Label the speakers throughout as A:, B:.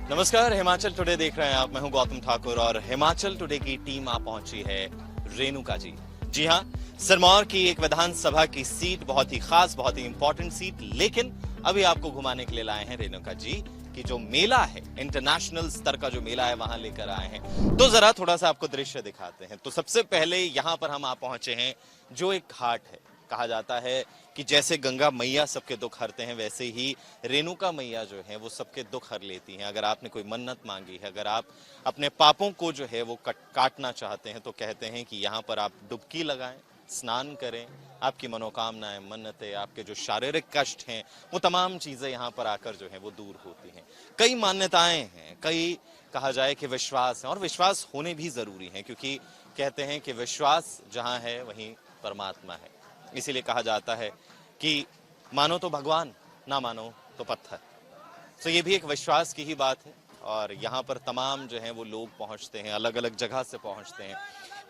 A: नमस्कार, हिमाचल टुडे देख रहे हैं आप। मैं हूं गौतम ठाकुर और हिमाचल टुडे की टीम आ पहुंची है रेणुका जी। जी हां, सिरमौर की एक विधानसभा की सीट, बहुत ही खास, बहुत ही इंपॉर्टेंट सीट, लेकिन अभी आपको घुमाने के लिए लाए हैं रेणुका जी की जो मेला है, इंटरनेशनल स्तर का जो मेला है, वहां लेकर आए हैं। तो जरा थोड़ा सा आपको दृश्य दिखाते हैं। तो सबसे पहले यहां पर हम आ पहुंचे हैं जो एक घाट है। कहा जाता है कि जैसे गंगा मैया सबके दुख हरते हैं, वैसे ही रेणुका मैया जो है वो सबके दुख हर लेती हैं। अगर आपने कोई मन्नत मांगी है, अगर आप अपने पापों को जो है वो काटना चाहते हैं, तो कहते हैं कि यहाँ पर आप डुबकी लगाएं, स्नान करें, आपकी मनोकामनाएं, मन्नतें, आपके जो शारीरिक कष्ट हैं, वो तमाम चीजें यहाँ पर आकर जो है वो दूर होती हैं। कई मान्यताएं हैं, कई कहा जाए कि विश्वास है, और विश्वास होने भी जरूरी है, क्योंकि कहते हैं कि विश्वास जहाँ है वहीं परमात्मा है। इसीलिए कहा जाता है कि मानो तो भगवान, ना मानो तो पत्थर। तो ये भी एक विश्वास की ही बात है। और यहाँ पर तमाम जो है वो लोग पहुंचते हैं, अलग अलग जगह से पहुंचते हैं।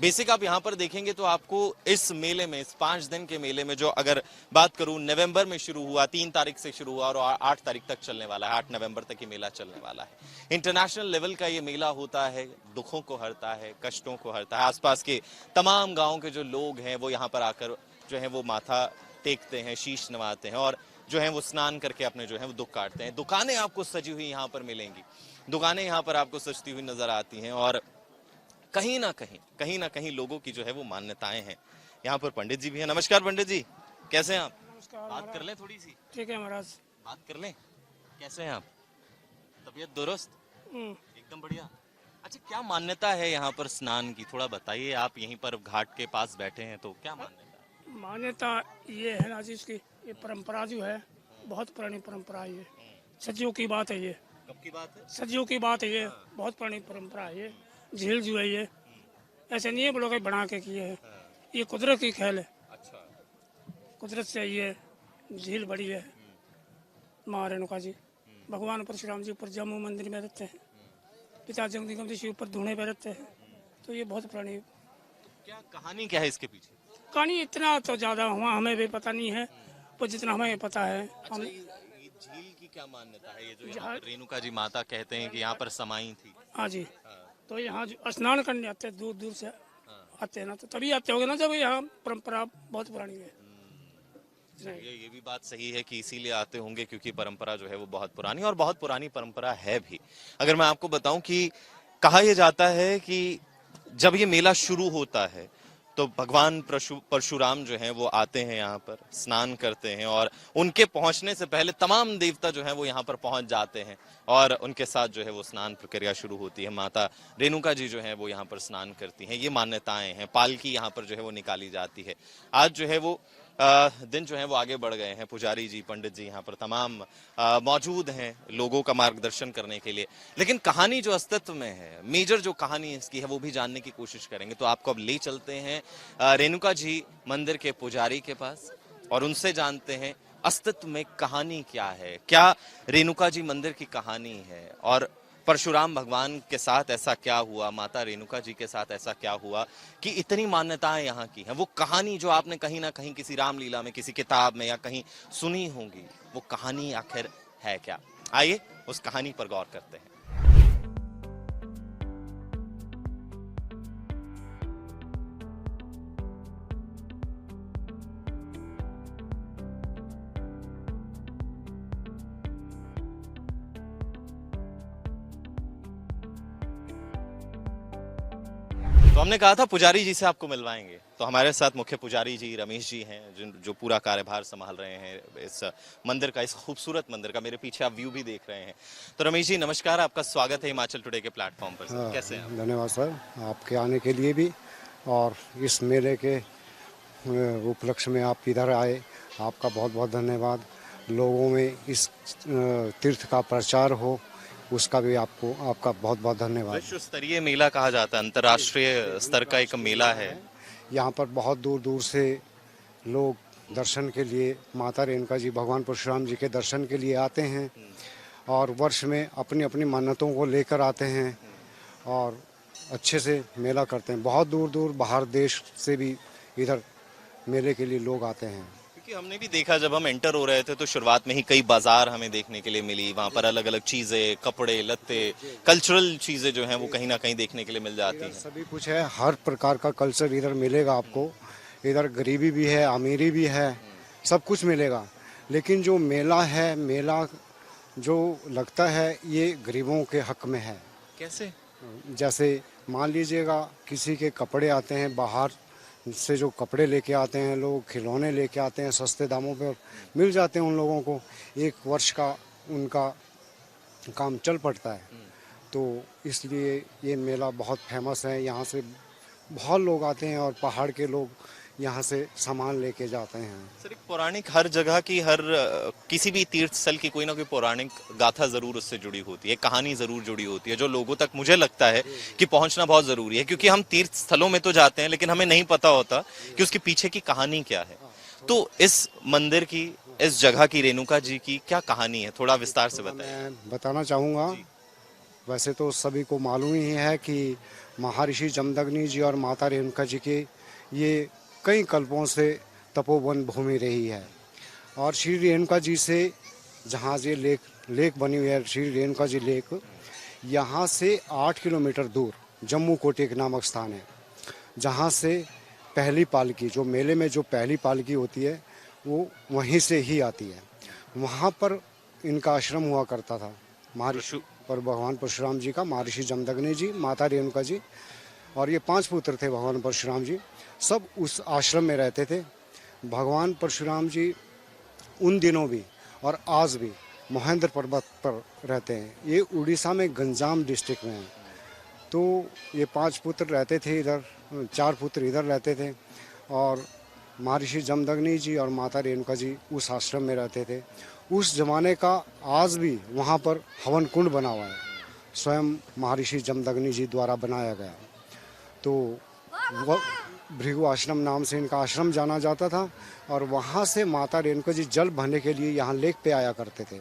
A: बेसिक आप यहाँ पर देखेंगे तो आपको इस मेले में, इस 5 दिन के मेले में, जो अगर बात करूं, नवंबर में शुरू हुआ, 3 तारीख से शुरू हुआ और 8 तारीख तक चलने वाला है, 8 नवंबर तक ये मेला चलने वाला है। इंटरनेशनल लेवल का ये मेला होता है, दुखों को हरता है, कष्टों को हरता है। आसपास के तमाम गाँव के जो लोग हैं वो यहाँ पर आकर जो है वो माथा टेकते हैं, शीश नवाते हैं, और जो है वो स्नान करके अपने जो है वो दुख काटते हैं। दुकानें आपको सजी हुई यहाँ पर मिलेंगी, दुकानें यहाँ पर आपको सजती हुई नजर आती हैं, और कहीं ना कहीं लोगों की जो है वो मान्यताएं हैं। यहाँ पर पंडित जी भी हैं। नमस्कार पंडित जी, कैसे हैं आप?
B: नमस्कार।
A: बात कर लें थोड़ी सी?
B: ठीक है महाराज।
A: बात कर लें। कैसे हैं आप? तबीयत दुरुस्त? एकदम बढ़िया। अच्छा, क्या मान्यता है यहाँ पर स्नान की, थोड़ा बताइए। आप यहीं पर घाट के पास बैठे हैं, तो क्या मान्यता?
B: मान्यता ये है ना जी, इसकी ये परंपरा जो है बहुत पुरानी परंपरा है। ये सदियों की बात है। ये
A: कब की बात है?
B: सदियों की बात है। ये बहुत पुरानी परंपरा है। ये झील जो है ये ऐसे नहीं है वो लोग बना के किए है। ये कुदरत की खेल है।
A: अच्छा।
B: कुदरत से ये झील बड़ी है। माँ रेणुका जी भगवान परशुराम जी ऊपर जम्मू मंदिर में रहते हैं, पिता जगदीश जी ऊपर धूणे पे रहते हैं। तो ये बहुत पुरानी
A: क्या कहानी, क्या है इसके पीछे?
B: कहानी इतना तो ज़्यादा हुआ हमें भी पता नहीं है, पर जितना हमें पता है
A: अच्छा,
B: हम।
A: ये झील की क्या मान्यता है? ये जो यहाँ
B: जहाँ-
A: पर रेणुका जी माता कहते हैं कि यहाँ पर समाई थी।
B: हाँ जी।
A: हाँ,
B: तो यहाँ जो स्नान करने आते हैं, दूर दूर से
A: हाँ।
B: आते हैं ना, तो तभी आते होंगे ना जब यहाँ परंपरा बहुत पुरानी है।
A: ये भी बात सही है कि इसीलिए आते होंगे, क्योंकि परंपरा जो है वो बहुत पुरानी, और बहुत पुरानी परंपरा है भी। अगर मैं आपको बताऊं कि कहा यह जाता है कि जब ये मेला शुरू होता है तो भगवान परशुराम जो हैं वो आते हैं यहाँ पर, स्नान करते हैं, और उनके पहुंचने से पहले तमाम देवता जो हैं वो यहाँ पर पहुंच जाते हैं, और उनके साथ जो है वो स्नान प्रक्रिया शुरू होती है। माता रेणुका जी जो है वो यहाँ पर स्नान करती हैं। ये मान्यताएं हैं। पालकी यहाँ पर जो है वो निकाली जाती है। आज जो है वो दिन जो है वो आगे बढ़ गए हैं। पुजारी जी, पंडित जी यहाँ पर तमाम मौजूद हैं लोगों का मार्गदर्शन करने के लिए। लेकिन कहानी जो अस्तित्व में है, मेजर जो कहानी इसकी है, वो भी जानने की कोशिश करेंगे। तो आपको अब ले चलते हैं रेणुका जी मंदिर के पुजारी के पास, और उनसे जानते हैं अस्तित्व में कहानी क्या है, क्या रेणुका जी मंदिर की कहानी है, और परशुराम भगवान के साथ ऐसा क्या हुआ, माता रेणुका जी के साथ ऐसा क्या हुआ कि इतनी मान्यताएं यहाँ की हैं। वो कहानी जो आपने कहीं ना कहीं किसी रामलीला में, किसी किताब में या कहीं सुनी होंगी, वो कहानी आखिर है क्या? आइए उस कहानी पर गौर करते हैं। तो हमने कहा था पुजारी जी से आपको मिलवाएंगे, तो हमारे साथ मुख्य पुजारी जी रमेश जी हैं, जो पूरा कार्यभार संभाल रहे हैं इस मंदिर का, इस खूबसूरत मंदिर का। मेरे पीछे आप व्यू भी देख रहे हैं। तो रमेश जी नमस्कार, आपका स्वागत है हिमाचल टुडे के प्लेटफॉर्म पर। सर कैसे हैं आप?
C: धन्यवाद सर, आपके आने के लिए भी, और इस मेले के उपलक्ष्य में आप इधर आए, आपका बहुत बहुत धन्यवाद। लोगों में इस तीर्थ का प्रचार हो, उसका भी आपका बहुत बहुत धन्यवाद।
A: विश्व स्तरीय मेला कहा जाता है, अंतर्राष्ट्रीय स्तर का एक मेला है।
C: यहाँ पर बहुत दूर दूर से लोग दर्शन के लिए, माता रेणुका जी, भगवान परशुराम जी के दर्शन के लिए आते हैं, और वर्ष में अपनी अपनी मन्नतों को लेकर आते हैं, और अच्छे से मेला करते हैं। बहुत दूर दूर बाहर देश से भी इधर मेले के लिए लोग आते हैं।
A: देखिए हमने भी देखा, जब हम एंटर हो रहे थे तो शुरुआत में ही कई बाजार हमें देखने के लिए मिली, वहां पर अलग अलग चीजें, कपड़े लत्ते, कल्चरल चीजें जो हैं वो कहीं ना कहीं देखने के लिए मिल जाती
C: इधर
A: हैं।
C: सभी कुछ है, हर प्रकार का कल्चर इधर मिलेगा आपको। इधर गरीबी भी है, अमीरी भी है, सब कुछ मिलेगा। लेकिन जो मेला है, मेला जो लगता है ये गरीबों के हक में है।
A: कैसे?
C: जैसे मान लीजिएगा किसी के कपड़े आते हैं बाहर से, जो कपड़े लेके आते हैं लोग, खिलौने लेके आते हैं, सस्ते दामों पे मिल जाते हैं उन लोगों को, एक वर्ष का उनका काम चल पड़ता है। तो इसलिए ये मेला बहुत फेमस है, यहाँ से बहुत लोग आते हैं और पहाड़ के लोग यहाँ से सामान लेके जाते हैं।
A: सर, एक पौराणिक, हर जगह की, हर किसी भी तीर्थ स्थल की कोई ना कोई पौराणिक गाथा जरूर उससे जुड़ी होती है, कहानी जरूर जुड़ी होती है, जो लोगों तक मुझे लगता है कि पहुंचना बहुत जरूरी है। क्योंकि हम तीर्थ स्थलों में तो जाते हैं लेकिन हमें नहीं पता होता कि उसके पीछे की कहानी क्या है। तो इस मंदिर की, इस जगह की, रेणुका जी की क्या कहानी है, थोड़ा विस्तार से बताइए।
C: मैं बताना चाहूँगा, वैसे तो सभी को मालूम ही है कि महर्षि जमदग्नि जी और माता रेणुका जी के ये कई कल्पों से तपोवन भूमि रही है। और श्री रेणुका जी से जहाँ ये लेक बनी हुई है, श्री रेणुका जी लेक, यहाँ से 8 किलोमीटर दूर जम्मू कोटेक नामक स्थान है, जहाँ से पहली पालकी, जो मेले में जो पहली पालकी होती है वो वहीं से ही आती है। वहाँ पर इनका आश्रम हुआ करता था, महर्षि पर भगवान परशुराम जी का, महर्षि जमदग्नि जी, माता रेणुका जी, और ये 5 पुत्र थे भगवान परशुराम जी, सब उस आश्रम में रहते थे। भगवान परशुराम जी उन दिनों भी और आज भी महेंद्र पर्वत पर रहते हैं। ये उड़ीसा में गंजाम डिस्ट्रिक्ट में है। तो ये 5 पुत्र रहते थे इधर, 4 पुत्र इधर रहते थे, और महर्षि जमदग्नि जी और माता रेणुका जी उस आश्रम में रहते थे। उस जमाने का आज भी वहाँ पर हवन कुंड बना हुआ है, स्वयं महर्षि जमदग्नि जी द्वारा बनाया गया। तो वह भृगु आश्रम नाम से इनका आश्रम जाना जाता था, और वहाँ से माता रेणुका जी जल भरने के लिए यहाँ लेक पे आया करते थे,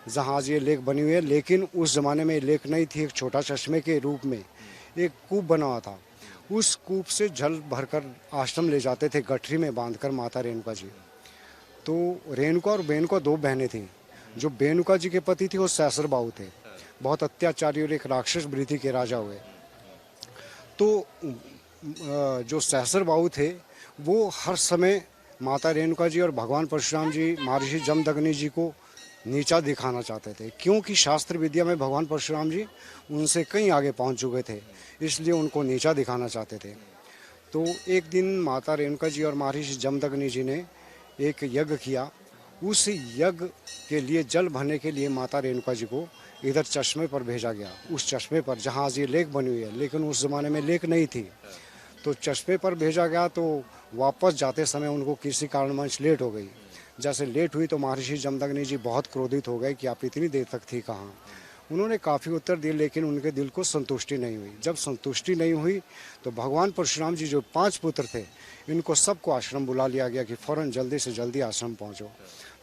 C: जहाँ आज ये लेक बनी हुई है। लेकिन उस ज़माने में लेक नहीं थी, एक छोटा चश्मे के रूप में एक कूप बना हुआ था। उस कूप से जल भरकर आश्रम ले जाते थे, गठरी में बांधकर माता रेणुका जी। तो रेणुका और बेनुका 2 बहनें थीं। जो बेनुका जी के पति थे वो सहस्र बाहु थे, बहुत अत्याचारी और एक राक्षस वृत्ति के राजा हुए। तो जो सहस्र बाहु थे वो हर समय माता रेणुका जी और भगवान परशुराम जी, महर्षि जमदग्नि जी को नीचा दिखाना चाहते थे, क्योंकि शास्त्र विद्या में भगवान परशुराम जी उनसे कहीं आगे पहुंच चुके थे, इसलिए उनको नीचा दिखाना चाहते थे। तो एक दिन माता रेणुका जी और महर्षि जमदग्नि जी ने एक यज्ञ किया। उस यज्ञ के लिए जल भरने के लिए माता रेणुका जी को इधर चश्मे पर भेजा गया, उस चश्मे पर जहाँ आज ये लेक बनी हुई है, लेकिन उस ज़माने में लेक नहीं थी। तो चश्मे पर भेजा गया, तो वापस जाते समय उनको किसी कारणवश लेट हो गई। जैसे लेट हुई तो महर्षि जमदग्नि जी बहुत क्रोधित हो गए कि आप इतनी देर तक थी कहाँ। उन्होंने काफ़ी उत्तर दिए, लेकिन उनके दिल को संतुष्टि नहीं हुई। जब संतुष्टि नहीं हुई तो भगवान परशुराम जी, जो 5 पुत्र थे, इनको सबको आश्रम बुला लिया गया कि फ़ौरन जल्दी से जल्दी आश्रम पहुँचो।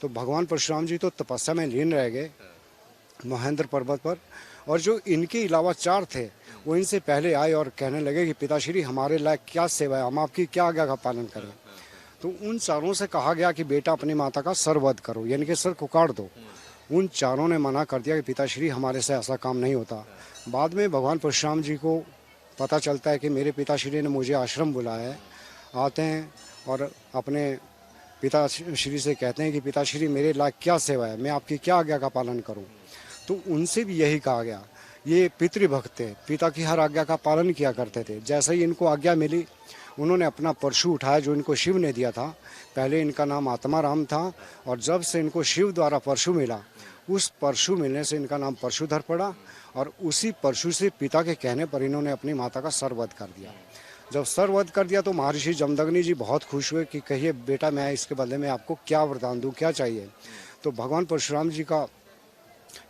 C: तो भगवान परशुराम जी तो तपस्या में लीन रह गए महेंद्र पर्वत पर, और जो इनके अलावा 4 थे वो इनसे पहले आए और कहने लगे कि पिताश्री हमारे लायक क्या सेवा है, हम आपकी क्या आज्ञा का पालन करें। तो उन चारों से कहा गया कि बेटा अपनी माता का सर वध करो, यानी कि सर कुकाड़ दो। उन चारों ने मना कर दिया कि पिताश्री हमारे से ऐसा काम नहीं होता। बाद में भगवान परशुराम जी को पता चलता है कि मेरे पिताश्री ने मुझे आश्रम बुलाया है। आते हैं और अपने पिताश्री से कहते हैं कि पिताश्री मेरे लायक क्या सेवा है, मैं आपकी क्या आज्ञा का पालन करूं। तो उनसे भी यही कहा गया, ये पितृभक्त थे, पिता की हर आज्ञा का पालन किया करते थे। जैसे ही इनको आज्ञा मिली, उन्होंने अपना परशु उठाया जो इनको शिव ने दिया था। पहले इनका नाम आत्माराम था, और जब से इनको शिव द्वारा परशु मिला, उस परशु मिलने से इनका नाम परशुधर पड़ा, और उसी परशु से पिता के कहने पर इन्होंने अपनी माता का सरवध कर दिया। जब सरवध कर दिया तो महर्षि जमदग्नि जी बहुत खुश हुए कि कहिए बेटा, मैं इसके बदले में आपको क्या वरदान दूँ, क्या चाहिए। तो भगवान परशुराम जी का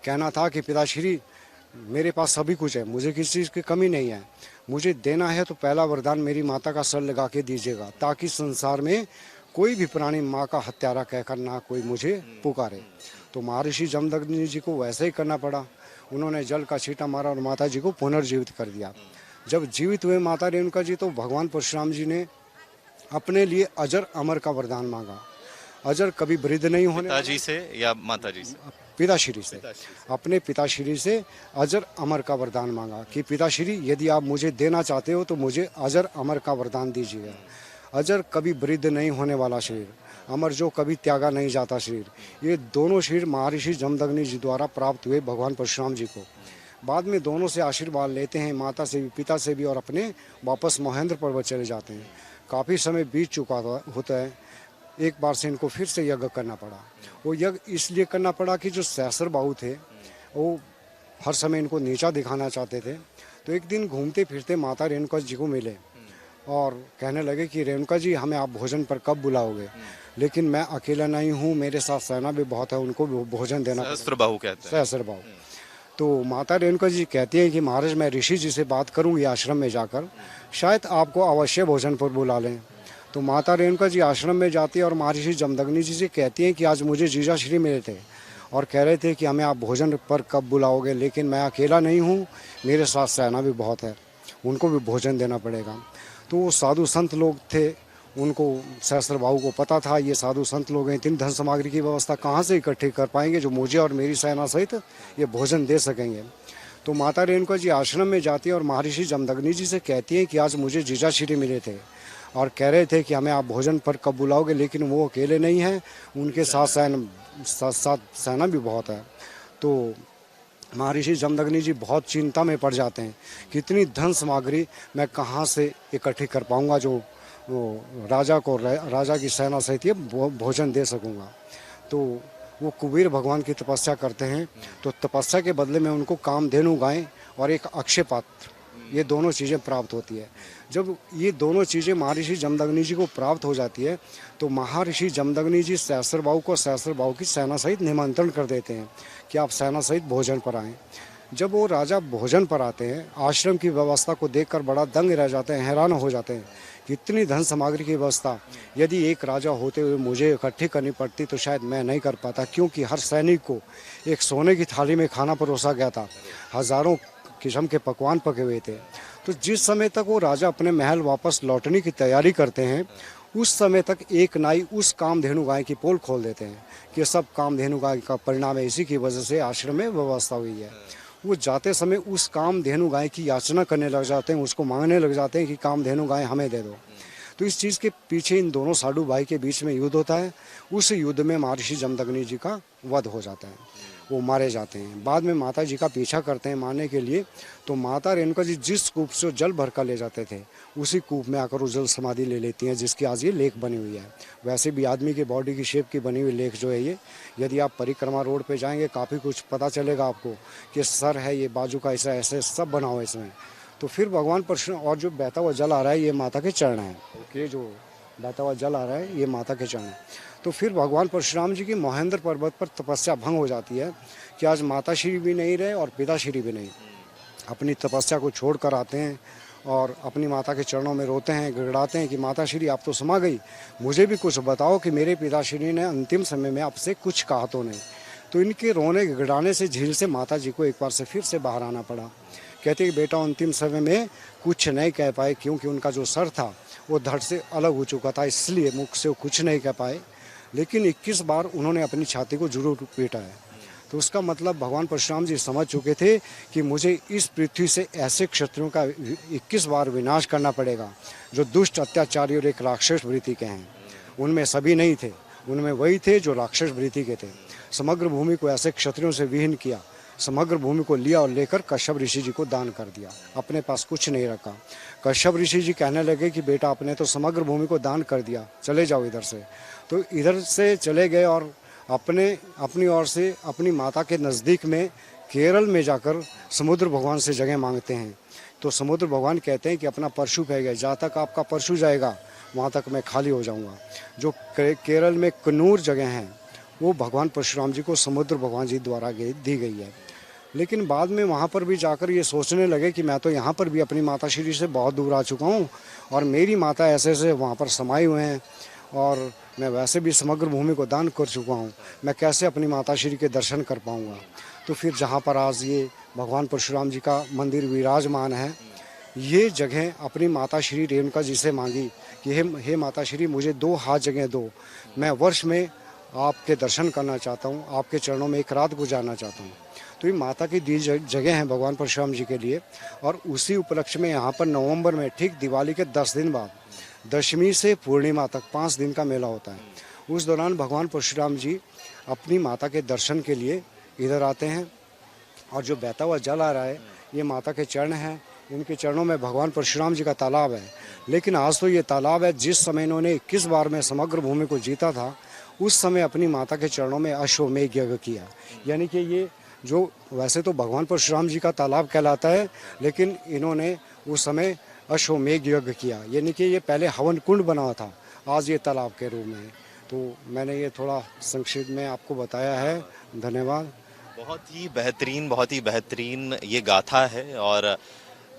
C: कहना था कि पिताश्री मेरे पास सभी कुछ है, मुझे किसी चीज़ की कमी नहीं है, मुझे देना है तो पहला वरदान मेरी माता का सर लगा के दीजिएगा, ताकि संसार में कोई भी प्राणी माँ का हत्यारा कहकर ना कोई मुझे पुकारे। तो महर्षि जमदग्नि जी को वैसे ही करना पड़ा। उन्होंने जल का छींटा मारा और माता जी को पुनर्जीवित कर दिया। जब जीवित हुए माता रेणुका जी, तो भगवान परशुराम जी ने अपने लिए अजर अमर का वरदान मांगा, अजर कभी वृद्ध नहीं होने,
A: पिताजी से या माताजी से?
C: पिताश्री से, अपने पिताश्री से अजर अमर का वरदान मांगा कि पिताश्री यदि आप मुझे देना चाहते हो तो मुझे अजर अमर का वरदान दीजिएगा। अजर कभी वृद्ध नहीं होने वाला शरीर, अमर जो कभी त्यागा नहीं जाता शरीर, ये दोनों शरीर महर्षि जमदग्नि जी द्वारा प्राप्त हुए भगवान परशुराम जी को। बाद में दोनों से आशीर्वाद लेते हैं, माता से भी पिता से भी, और अपने वापस महेंद्र पर्वत चले जाते हैं। काफ़ी समय बीत चुका होता है, एक बार से इनको फिर से यज्ञ करना पड़ा। वो यज्ञ इसलिए करना पड़ा कि जो सहस्र बाहु थे वो हर समय इनको नीचा दिखाना चाहते थे। तो एक दिन घूमते फिरते माता रेणुका जी को मिले और कहने लगे कि रेणुका जी हमें आप भोजन पर कब बुलाओगे, लेकिन मैं अकेला नहीं हूँ, मेरे साथ सेना भी बहुत है, उनको भोजन देना।
A: सहस्त्र बाहु कहते हैं।
C: सहस्र बाहु। तो माता रेणुका जी कहती हैं कि महाराज मैं ऋषि जी से बात करूँगी आश्रम में जाकर, शायद आपको अवश्य भोजन पर बुला लें। तो माता रेणुका जी आश्रम में जाती है और महर्षि जमदग्नि जी से कहती हैं कि आज मुझे जीजा श्री मिले थे और कह रहे थे कि हमें आप भोजन पर कब बुलाओगे, लेकिन मैं अकेला नहीं हूँ, मेरे साथ सेना भी बहुत है, उनको भी भोजन देना पड़ेगा। तो वो साधु संत लोग थे, उनको सहस्त्रबाहु को पता था ये साधु संत लोग हैं, इतनी धन सामग्री की व्यवस्था कहाँ से इकट्ठी कर पाएंगे जो मुझे और मेरी सेना सहित ये भोजन दे सकेंगे। तो माता रेणुका जी आश्रम में जाती है और महर्षि जमदग्नि जी से कहती हैं कि आज मुझे जीजा श्री मिले थे और कह रहे थे कि हमें आप भोजन पर कब बुलाओगे, लेकिन वो अकेले नहीं हैं, उनके साथ सेना भी बहुत है। तो महर्षि जमदग्नि जी बहुत चिंता में पड़ जाते हैं, कितनी धन सामग्री मैं कहाँ से इकट्ठी कर पाऊँगा जो राजा की सेना सहित ये भोजन दे सकूँगा। तो वो कुबेर भगवान की तपस्या करते हैं, तो तपस्या के बदले में उनको कामधेनु गाय और एक अक्षय पात्र, ये दोनों चीज़ें प्राप्त होती है। जब ये दोनों चीज़ें महर्षि जमदग्नि जी को प्राप्त हो जाती है तो महर्षि जमदग्नि जी सहस्त्रबाहु को सहस्त्रबाहु की सेना सहित निमंत्रण कर देते हैं कि आप सेना सहित भोजन पर आएँ। जब वो राजा भोजन पर आते हैं, आश्रम की व्यवस्था को देखकर बड़ा दंग रह जाते हैं, हैरान हो जाते हैं कि इतनी धन सामग्री की व्यवस्था यदि एक राजा होते हुए मुझे इकट्ठी करनी पड़ती तो शायद मैं नहीं कर पाता, क्योंकि हर सैनिक को एक सोने की थाली में खाना परोसा गया था, हज़ारों किस्म के पकवान पके हुए थे। तो जिस समय तक वो राजा अपने महल वापस लौटने की तैयारी करते हैं, उस समय तक एक नाई उस कामधेनु गाय की पोल खोल देते हैं कि सब कामधेनु गाय का परिणाम है, इसी की वजह से आश्रम में व्यवस्था हुई है। वो जाते समय उस कामधेनु गाय की याचना करने लग जाते हैं, उसको मांगने लग जाते हैं कि कामधेनु गाय हमें दे दो। तो इस चीज़ के पीछे इन दोनों साधु भाई के बीच में युद्ध होता है। उस युद्ध में महर्षि जमदग्नि जी का वध हो जाता है, वो मारे जाते हैं। बाद में माता जी का पीछा करते हैं मारने के लिए, तो माता रेणुका जी जिस कूप से जल भर कर ले जाते थे उसी कूप में आकर वो जल समाधि ले लेती हैं, जिसकी आज ये लेक बनी हुई है। वैसे भी आदमी की बॉडी की शेप की बनी हुई लेक जो है ये, यदि आप परिक्रमा रोड पे जाएंगे काफ़ी कुछ पता चलेगा आपको कि सर है, ये बाजू का ऐसा ऐसे सब बना हुआ है इसमें। तो फिर भगवान परशुराम, और जो बहता हुआ जल आ रहा है ये माता के चरण हैं, ये जो बहता हुआ जल आ रहा है ये माता के चरण हैं। तो फिर भगवान परशुराम जी की महेंद्र पर्वत पर तपस्या भंग हो जाती है कि आज माता श्री भी नहीं रहे और पिता श्री भी नहीं, अपनी तपस्या को छोड़ कर आते हैं और अपनी माता के चरणों में रोते हैं, गिड़गिड़ाते हैं कि माता श्री आप तो समा गई, मुझे भी कुछ बताओ कि मेरे पिताश्री ने अंतिम समय में आपसे कुछ कहा तो नहीं। तो इनके रोने गिड़गिड़ाने से झील से माता जी को एक बार से फिर से बाहर आना पड़ा। कहते कि बेटा अंतिम समय में कुछ नहीं कह पाए, क्योंकि उनका जो सर था वो धड़ से अलग हो चुका था, इसलिए मुख से वो कुछ नहीं कह पाए। लेकिन 21 बार उन्होंने अपनी छाती को जरूर पीटा है। तो उसका मतलब भगवान परशुराम जी समझ चुके थे कि मुझे इस पृथ्वी से ऐसे क्षत्रियों का 21 बार विनाश करना पड़ेगा जो दुष्ट, अत्याचारी और एक राक्षस वृत्ति के हैं। उनमें सभी नहीं थे, उनमें वही थे जो राक्षस वृत्ति के थे। समग्र भूमि को ऐसे क्षत्रियों से विहीन किया, समग्र भूमि को लिया और लेकर कश्यप ऋषि जी को दान कर दिया, अपने पास कुछ नहीं रखा। कश्यप ऋषि जी कहने लगे कि बेटा आपने तो समग्र भूमि को दान कर दिया, चले जाओ इधर से। तो इधर से चले गए और अपनी ओर से अपनी माता के नज़दीक में केरल में जाकर समुद्र भगवान से जगह मांगते हैं। तो समुद्र भगवान कहते हैं कि अपना परशु कह गए, जहाँ तक आपका परशु जाएगा वहाँ तक मैं खाली हो जाऊँगा। जो केरल में कन्नूर जगह हैं वो भगवान परशुराम जी को समुद्र भगवान जी द्वारा दी गई है। लेकिन बाद में वहाँ पर भी जाकर ये सोचने लगे कि मैं तो यहाँ पर भी अपनी माता श्री से बहुत दूर आ चुका हूँ और मेरी माता ऐसे ऐसे वहाँ पर समाये हुए हैं और मैं वैसे भी समग्र भूमि को दान कर चुका हूँ, मैं कैसे अपनी माता श्री के दर्शन कर पाऊँगा। तो फिर जहाँ पर आज ये भगवान परशुराम जी का मंदिर विराजमान है, ये जगह अपनी माता श्री रेणुका जी से मांगी कि हे माता श्री, मुझे 2 हाथ जगह दो, मैं वर्ष में आपके दर्शन करना चाहता हूँ, आपके चरणों में एक रात गुजारना चाहता हूँ। तो ये माता की दी जगह है भगवान परशुराम जी के लिए। और उसी उपलक्ष्य में यहाँ पर नवंबर में ठीक दिवाली के 10 दिन बाद दशमी से पूर्णिमा तक 5 दिन का मेला होता है। उस दौरान भगवान परशुराम जी अपनी माता के दर्शन के लिए इधर आते हैं। और जो बहता हुआ जल आ रहा है, ये माता के चरण हैं, इनके चरणों में भगवान परशुराम जी का तालाब है। लेकिन आज तो ये तालाब है, जिस समय इन्होंने 21 बार में समग्र भूमि को जीता था, उस समय अपनी माता के चरणों में अश्वमेघ यज्ञ किया। यानी कि ये जो वैसे तो भगवान परशुराम जी का तालाब कहलाता है, लेकिन इन्होंने उस समय अश्वमेघ यज्ञ किया। यानी कि ये पहले हवन कुंड बना था, आज ये तालाब के रूप में है। तो मैंने ये थोड़ा संक्षिप्त में आपको बताया है। धन्यवाद।
A: बहुत ही बेहतरीन ये गाथा है और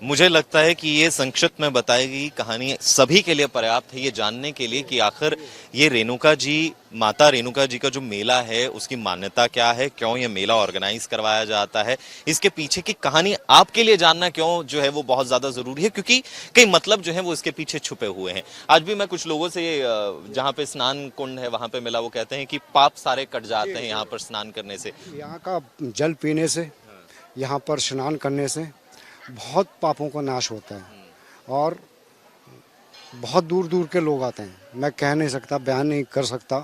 A: मुझे लगता है कि ये संक्षिप्त में बताई गई कहानी सभी के लिए पर्याप्त है ये जानने के लिए कि आखिर ये रेणुका जी, माता रेणुका जी का जो मेला है उसकी मान्यता क्या है, क्यों ये मेला ऑर्गेनाइज करवाया जाता है, इसके पीछे की कहानी आपके लिए जानना क्यों जो है वो बहुत ज्यादा जरूरी है, क्योंकि कई मतलब जो है वो इसके पीछे छुपे हुए हैं। आज भी मैं कुछ लोगों से जहाँ पे स्नान कुंड है वहां पे मिला, वो कहते हैं कि पाप सारे कट जाते हैं यहाँ पर स्नान करने से।
C: यहाँ का जल पीने से, यहाँ पर स्नान करने से बहुत पापों का नाश होता है। और बहुत दूर दूर के लोग आते हैं, मैं कह नहीं सकता, बयान नहीं कर सकता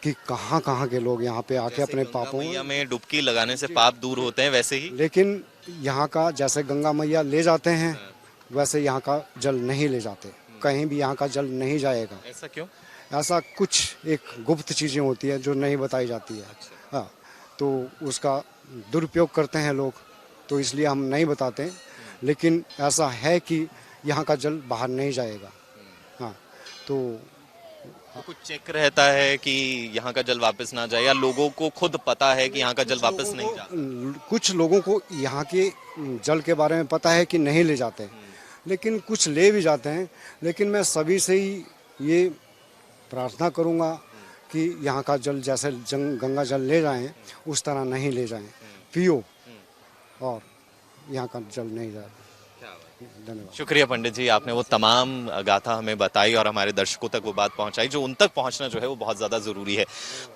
C: कि कहाँ कहाँ के लोग यहाँ पे आके अपने पापों
A: में डुबकी लगाने से पाप दूर होते हैं वैसे ही।
C: लेकिन यहाँ का जैसे गंगा मैया ले जाते हैं, वैसे यहाँ का जल नहीं ले जाते, कहीं भी यहाँ का जल नहीं जाएगा।
A: ऐसा क्यों?
C: ऐसा कुछ एक गुप्त चीज़ें होती है जो नहीं बताई जाती है। हाँ, तो उसका दुरुपयोग करते हैं लोग, तो इसलिए हम नहीं बताते। लेकिन ऐसा है कि यहाँ का जल बाहर नहीं जाएगा। हाँ, तो
A: कुछ चेक रहता है कि यहाँ का जल वापस ना जाए, या लोगों को खुद पता है कि यहाँ का जल वापस नहीं जाता?
C: कुछ लोगों को यहाँ के जल के बारे में पता है कि नहीं ले जाते, लेकिन कुछ ले भी जाते हैं। लेकिन मैं सभी से ही ये प्रार्थना करूँगा कि यहाँ का जल जैसे गंगा जल ले जाएं, उस तरह नहीं ले जाएं, पियो और यहाँ का जल नहीं जाए। धन्यवाद।
A: शुक्रिया पंडित जी, आपने वो तमाम गाथा हमें बताई और हमारे दर्शकों तक वो बात पहुंचाई जो उन तक पहुंचना जो है वो बहुत ज्यादा जरूरी है।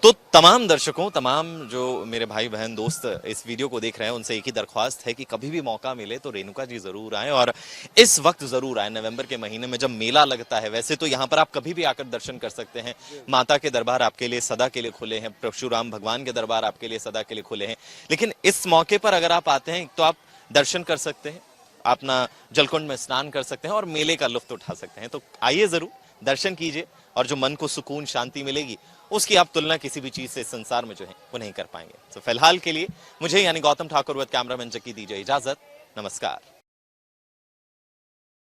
A: तो तमाम दर्शकों, तमाम जो मेरे भाई बहन दोस्त इस वीडियो को देख रहे हैं, उनसे एक ही दरख्वास्त है कि कभी भी मौका मिले तो रेणुका जी जरूर आए और इस वक्त जरूर आए, नवंबर के महीने में जब मेला लगता है। वैसे तो यहाँ पर आप कभी भी आकर दर्शन कर सकते हैं, माता के दरबार आपके लिए सदा के लिए खुले हैं, परशुराम भगवान के दरबार आपके लिए सदा के लिए खुले हैं। लेकिन इस मौके पर अगर आप आते हैं तो आप दर्शन कर सकते हैं, अपना जलकुंड में स्नान कर सकते हैं और मेले का लुत्फ उठा सकते हैं। तो आइए जरूर दर्शन कीजिए और जो मन को सुकून शांति मिलेगी उसकी आप तुलना किसी भी चीज से इस संसार में जो है वो नहीं कर पाएंगे। तो फिलहाल के लिए मुझे यानी गौतम ठाकुर कैमरामैन जकी दीजिए इजाजत। नमस्कार।